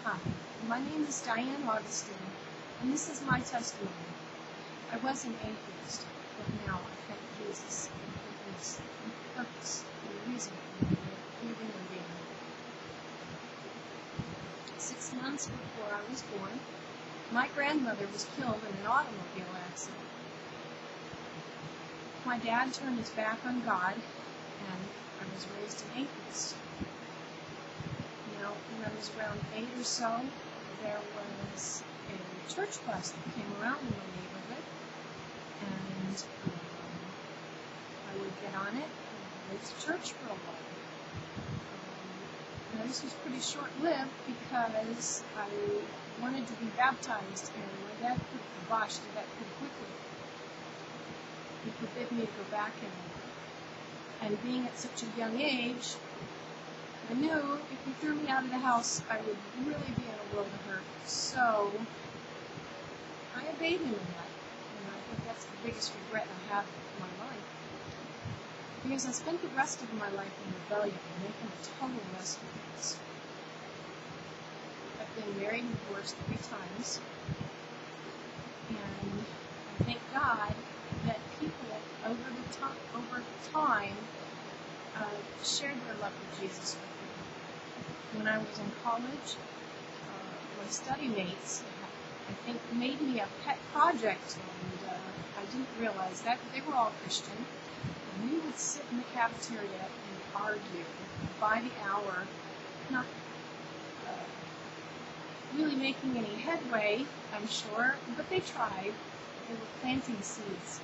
Hi, my name is Diane Augustine, and this is my testimony. I was an atheist, but now I thank Jesus for his purpose and the reason for my living and being. 6 months before I was born, my grandmother was killed in an automobile accident. My dad turned his back on God, and I was raised an atheist. Now, when I was around 8 or so, there was a church bus that came around in the neighborhood, and I would get on it and go to church for a while. Now, this was pretty short-lived because I wanted to be baptized, and my dad put the kibosh to that pretty quickly. He forbid me to go back and being at such a young age, I knew if he threw me out of the house, I would really be in a world of hurt. So I obeyed him in that, and I think that's the biggest regret I have in my life. Because I spent the rest of my life in rebellion, making a total mess of things. I've been married and divorced 3 times, and I thank God that people over time shared their love for Jesus with me. When I was in college, my study mates, I think, made me a pet project, and I didn't realize that they were all Christian. And we would sit in the cafeteria and argue by the hour, not really making any headway, I'm sure, but they tried. They were planting seeds.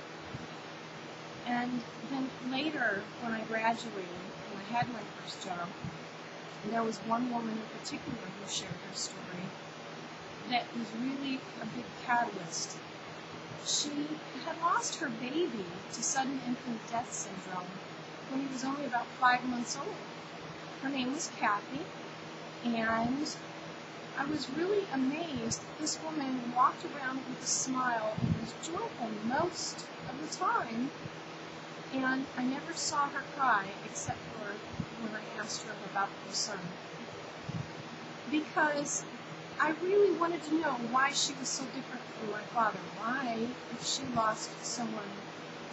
And then later, when I graduated and I had my first job, there was one woman in particular who shared her story that was really a big catalyst. She had lost her baby to sudden infant death syndrome when he was only about 5 months old. Her name was Kathy, and I was really amazed that this woman walked around with a smile and was joyful most of the time. And I never saw her cry except for when I asked her about her son. Because I really wanted to know why she was so different from my father. Why, if she lost someone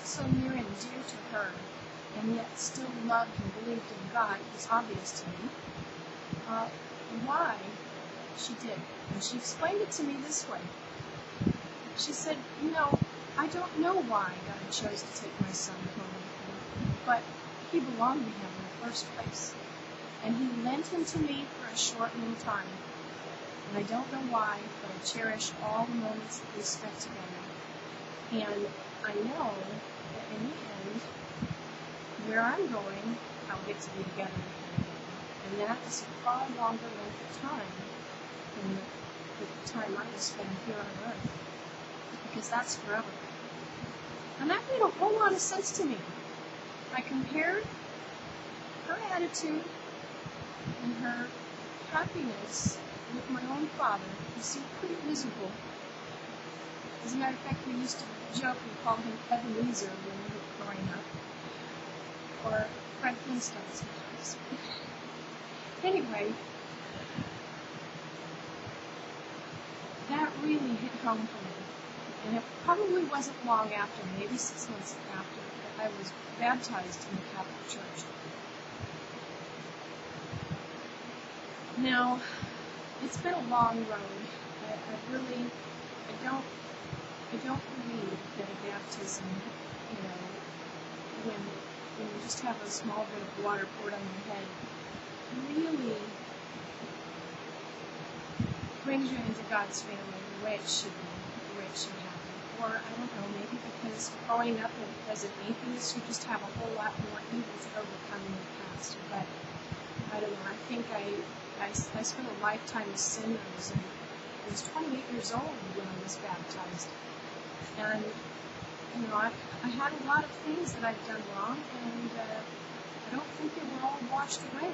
so near and dear to her, and yet still loved and believed in God, it was obvious to me, why she did. And she explained it to me this way. She said, I don't know why God chose to take my son home with him, but he belonged to him in the first place. And he lent him to me for a short little time. And I don't know why, but I cherish all the moments that we spent together. And I know that in the end, where I'm going, I'll get to be together with him again. And that is a far longer length of time than the time I will spend here on earth. Because that's forever. And that made a whole lot of sense to me. I compared her attitude and her happiness with my own father, who seemed pretty miserable. As a matter of fact, we used to joke and call him Ebenezer when we were growing up. Or Fred Flintstone sometimes. Anyway, that really hit home for me. And it probably wasn't long after, maybe 6 months after, that I was baptized in the Catholic Church. Now, it's been a long road. I don't believe that a baptism, when you just have a small bit of water poured on your head, really brings you into God's family the way it should be, the way it should happen. Or, I don't know, maybe because growing up as an atheist, you just have a whole lot more evil to overcome in the past. But, I don't know, I think I spent a lifetime of sin. I was 28 years old when I was baptized. And, I had a lot of things that I'd done wrong, and I don't think they were all washed away.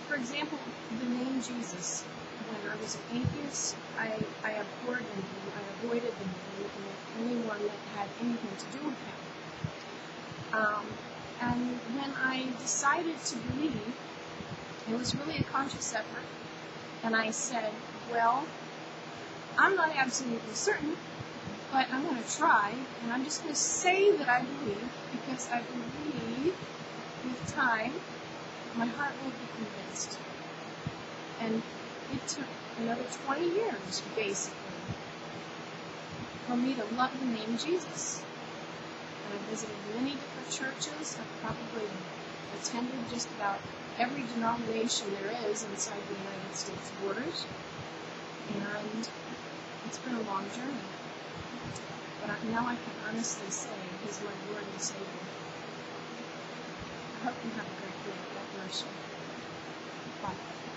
For example, the name Jesus. When I was an atheist, I abhorred the name. I avoided the name and anyone that had anything to do with him. And when I decided to believe, it was really a conscious effort. And I said, well, I'm not absolutely certain, but I'm going to try. And I'm just going to say that I believe, because I believe with time, my heart will be convinced. And it took another 20 years, basically, for me to love the name Jesus. And I've visited many different churches. I've probably attended just about every denomination there is inside the United States borders. And it's been a long journey. But now I can honestly say He's my Lord and Savior. I hope you have a great day. God bless you. Bye.